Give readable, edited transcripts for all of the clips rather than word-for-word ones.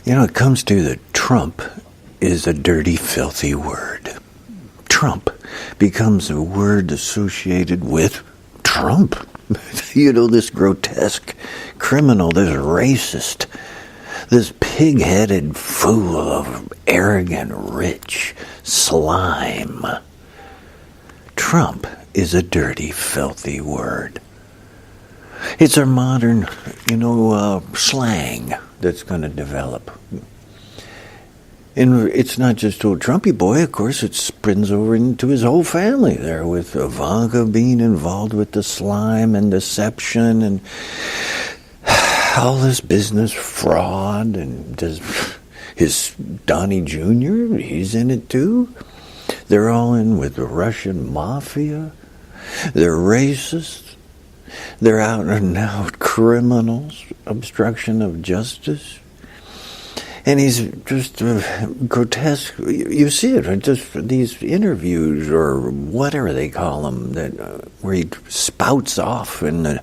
It comes to that Trump is a dirty, filthy word. Trump becomes a word associated with Trump. This grotesque criminal, this racist, this pig-headed fool of arrogant, rich slime. Trump is a dirty, filthy word. It's our modern, slang that's going to develop. And it's not just old Trumpy boy, of course, it spreads over into his whole family there, with Ivanka being involved with the slime and deception and all this business fraud, and his Donnie Jr., he's in it too. They're all in with the Russian mafia. They're racist. They're out and out criminals, obstruction of justice. And he's just grotesque. You see it, just these interviews or whatever they call them, where he spouts off in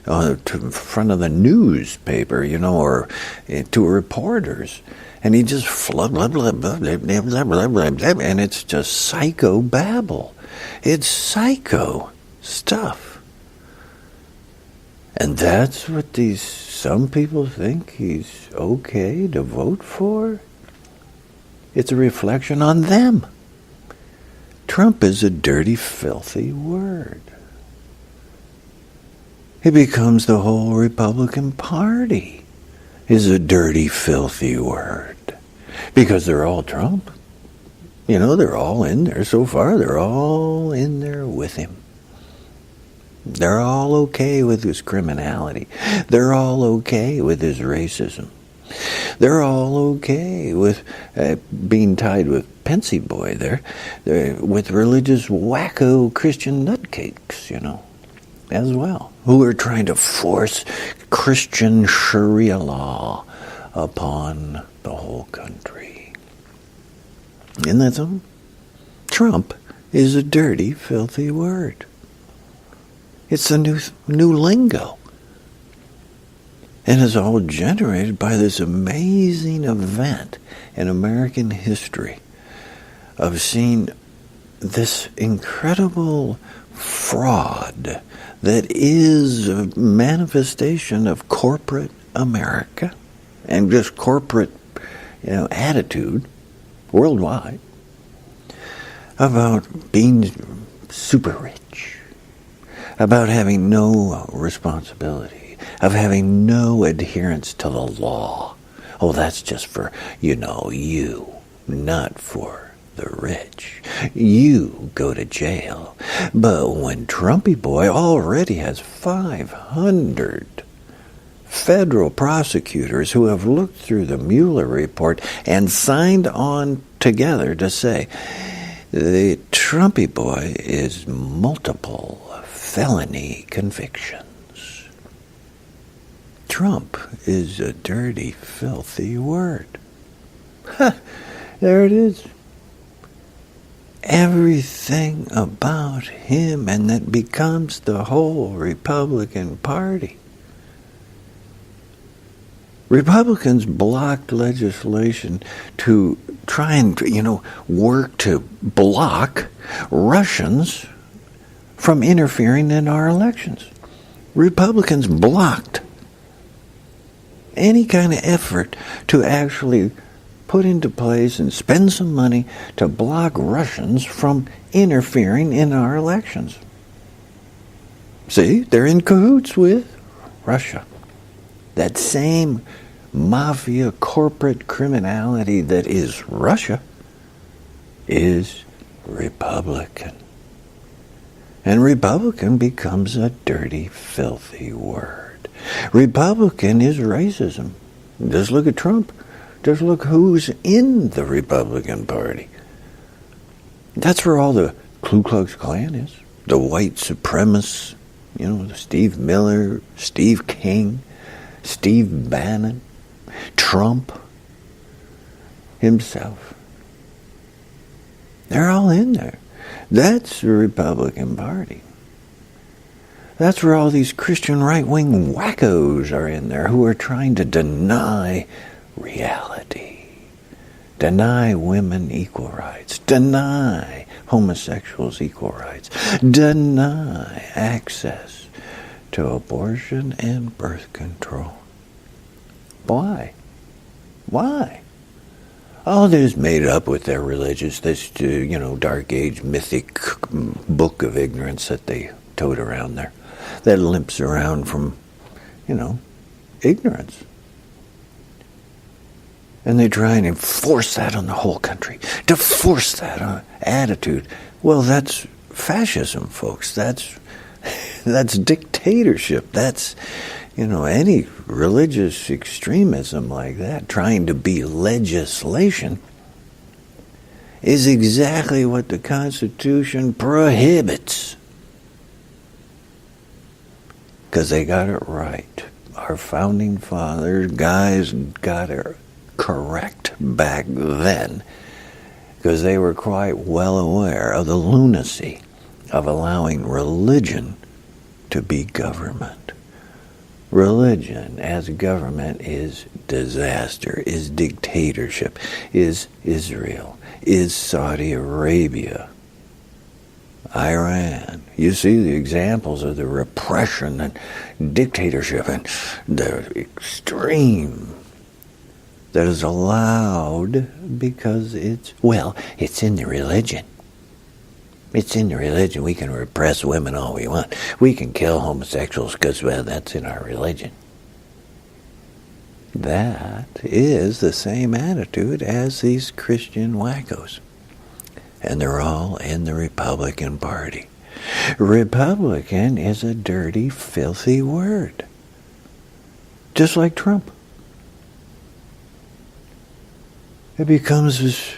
to front of the newspaper, or to reporters. And he just flub, blah, blah, blah, blah, blah, blah, blah, blah, blah, and it's just psycho babble. It's psycho stuff. And that's what some people think he's okay to vote for? It's a reflection on them. Trump is a dirty, filthy word. It becomes the whole Republican Party is a dirty, filthy word. Because they're all Trump. They're all in there so far. They're all in there with him. They're all okay with his criminality. They're all okay with his racism. They're all okay with being tied with Pensy Boy there, with religious wacko Christian nutcakes, as well, who are trying to force Christian Sharia law upon the whole country. Isn't that something? Trump is a dirty, filthy word. It's a new lingo. And it's all generated by this amazing event in American history of seeing this incredible fraud that is a manifestation of corporate America and just corporate, attitude worldwide about being super rich, about having no responsibility, of having no adherence to the law. Oh, that's just for, you, not for the rich. You go to jail. But when Trumpy Boy already has 500 federal prosecutors who have looked through the Mueller report and signed on together to say the Trumpy Boy is multiple felony convictions. Trump is a dirty, filthy word. There it is. Everything about him, and that becomes the whole Republican Party. Republicans blocked legislation to try and, work to block Russians from interfering in our elections. Republicans blocked any kind of effort to actually put into place and spend some money to block Russians from interfering in our elections. See, they're in cahoots with Russia. That same mafia corporate criminality that is Russia is Republican. And Republican becomes a dirty, filthy word. Republican is racism. Just look at Trump. Just look who's in the Republican Party. That's where all the Ku Klux Klan is. The white supremacists, Steve Miller, Steve King, Steve Bannon, Trump himself. They're all in there. That's the Republican Party. That's where all these Christian right-wing wackos are in there who are trying to deny reality. Deny women equal rights. Deny homosexuals equal rights. Deny access to abortion and birth control. Why? Why? Oh, they're just made up with their religious, this, dark age mythic book of ignorance that they tote around there, that limps around from, ignorance. And they try and enforce that on the whole country, to force that attitude. Well, that's fascism, folks. That's dictatorship. That's, any religious extremism like that, trying to be legislation, is exactly what the Constitution prohibits. Because they got it right. Our founding fathers, guys, got it correct back then, because they were quite well aware of the lunacy of allowing religion to be government. Religion as government is disaster, is dictatorship, is Israel, is Saudi Arabia, Iran. You see the examples of the repression and dictatorship and the extreme that is allowed because it's in the religion. It's in the religion. We can repress women all we want. We can kill homosexuals because, that's in our religion. That is the same attitude as these Christian wackos. And they're all in the Republican Party. Republican is a dirty, filthy word. Just like Trump. It becomes this,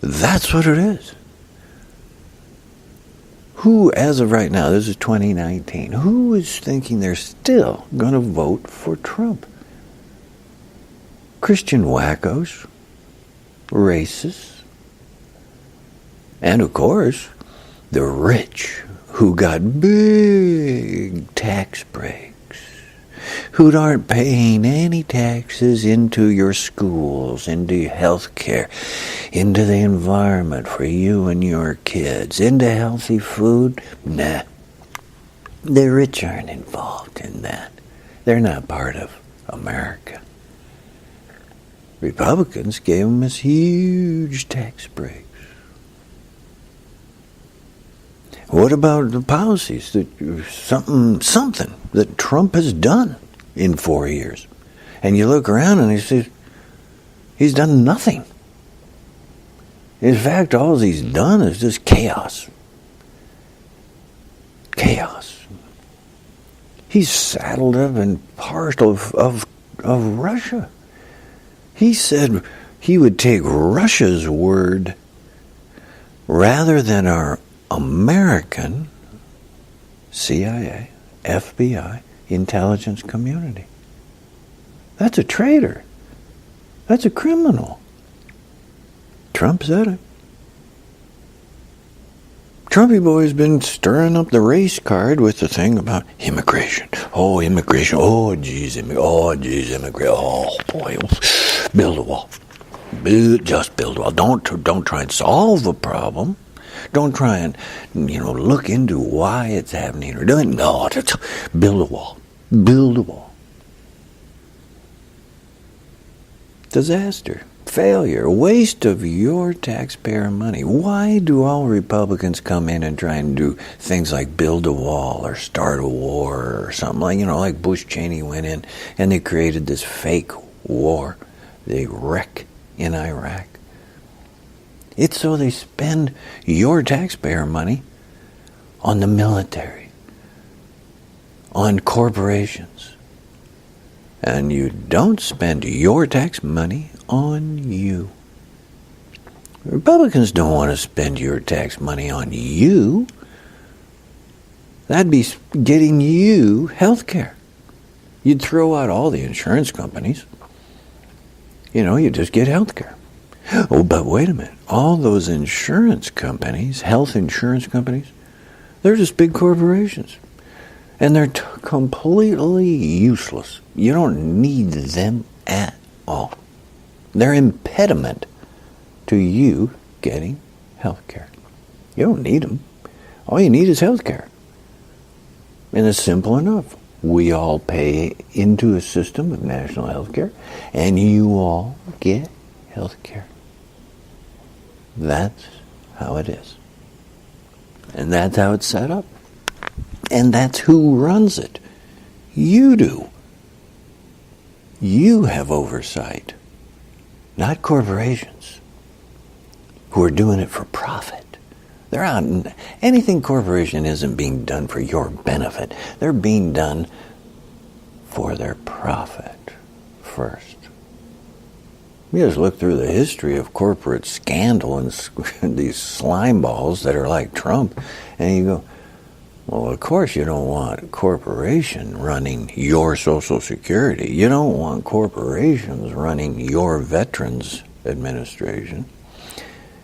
that's what it is. Who, as of right now, this is 2019, who is thinking they're still going to vote for Trump? Christian wackos, racists, and of course, the rich who got big tax breaks, who aren't paying any taxes into your schools, into health care, into the environment for you and your kids, into healthy food. Nah. The rich aren't involved in that. They're not part of America. Republicans gave them this huge tax breaks. What about the policies that something that Trump has done in 4 years? And you look around and he says, he's done nothing. In fact, all he's done is just chaos. Chaos. He's saddled up and part of Russia. He said he would take Russia's word rather than our American CIA, FBI, intelligence community. That's a traitor. That's a criminal. Trump said it. Trumpy boy's been stirring up the race card with the thing about immigration. Oh, immigration. Oh, geez, immigration. Oh, boy. Build a wall. Just build a wall. Don't try and solve the problem. Don't try and, look into why it's happening or doing. No, just build a wall. Build a wall. Disaster. Failure. Waste of your taxpayer money. Why do all Republicans come in and try and do things like build a wall or start a war or something like Bush Cheney went in and they created this fake war, the wreck in Iraq? It's so they spend your taxpayer money on the military, on corporations. And you don't spend your tax money on you. Republicans don't want to spend your tax money on you. That'd be getting you health care. You'd throw out all the insurance companies. You just get health care. Oh, but wait a minute. All those insurance companies, health insurance companies, they're just big corporations. And they're completely useless. You don't need them at all. They're impediment to you getting health care. You don't need them. All you need is health care. And it's simple enough. We all pay into a system of national health care, and you all get health care. That's how it is. And that's how it's set up. And that's who runs it. You do. You have oversight, not corporations who are doing it for profit. They're out. Anything corporation isn't being done for your benefit. They're being done for their profit first. You just look through the history of corporate scandal and these slime balls that are like Trump, and you go, well, of course you don't want a corporation running your Social Security. You don't want corporations running your Veterans Administration.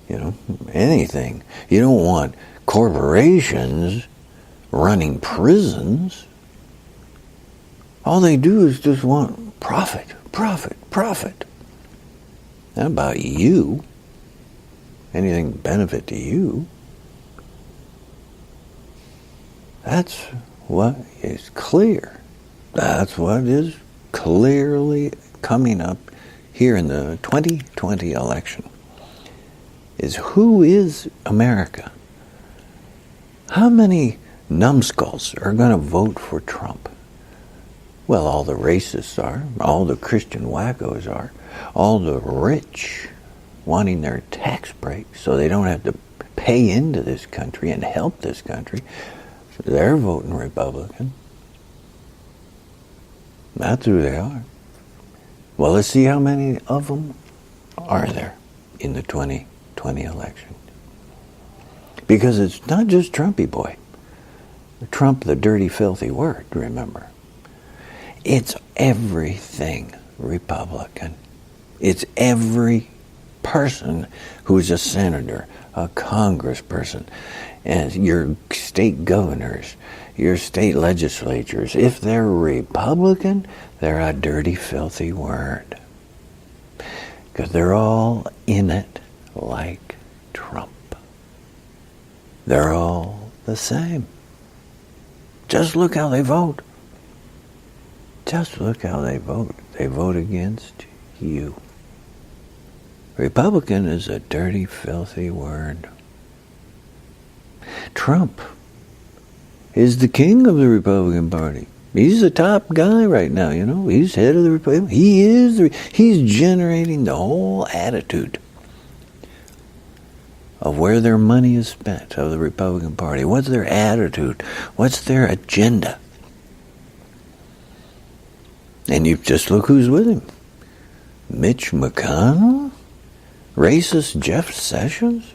You know, anything. You don't want corporations running prisons. All they do is just want profit, profit, profit. Not about you. Anything benefit to you. That's what is clear. That's what is clearly coming up here in the 2020 election. Is who is America? How many numbskulls are going to vote for Trump? Well, all the racists are, all the Christian wackos are, all the rich wanting their tax breaks so they don't have to pay into this country and help this country. They're voting Republican. That's who they are. Well, let's see how many of them are there in the 2020 election. Because it's not just Trumpy boy. Trump, the dirty, filthy word, remember. It's everything Republican. It's every person who's a senator, a congressperson, and your state governors, your state legislatures. If they're Republican, they're a dirty, filthy word. Because they're all in it like Trump. They're all the same. Just look how they vote. Just look how they vote. They vote against you. Republican is a dirty, filthy word. Trump is the king of the Republican Party. He's the top guy right now, you know. He's head of the Republican. He's generating the whole attitude of where their money is spent, of the Republican Party. What's their attitude? What's their agenda? And you just look who's with him. Mitch McConnell? Racist Jeff Sessions?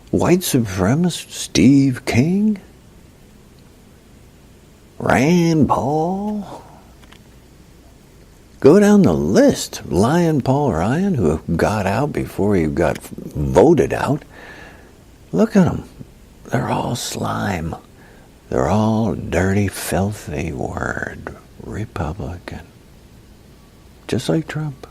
White supremacist Steve King? Rand Paul? Go down the list. Lion Paul Ryan, who got out before he got voted out. Look at them. They're all slime. They're all dirty, filthy word. Republican. Just like Trump.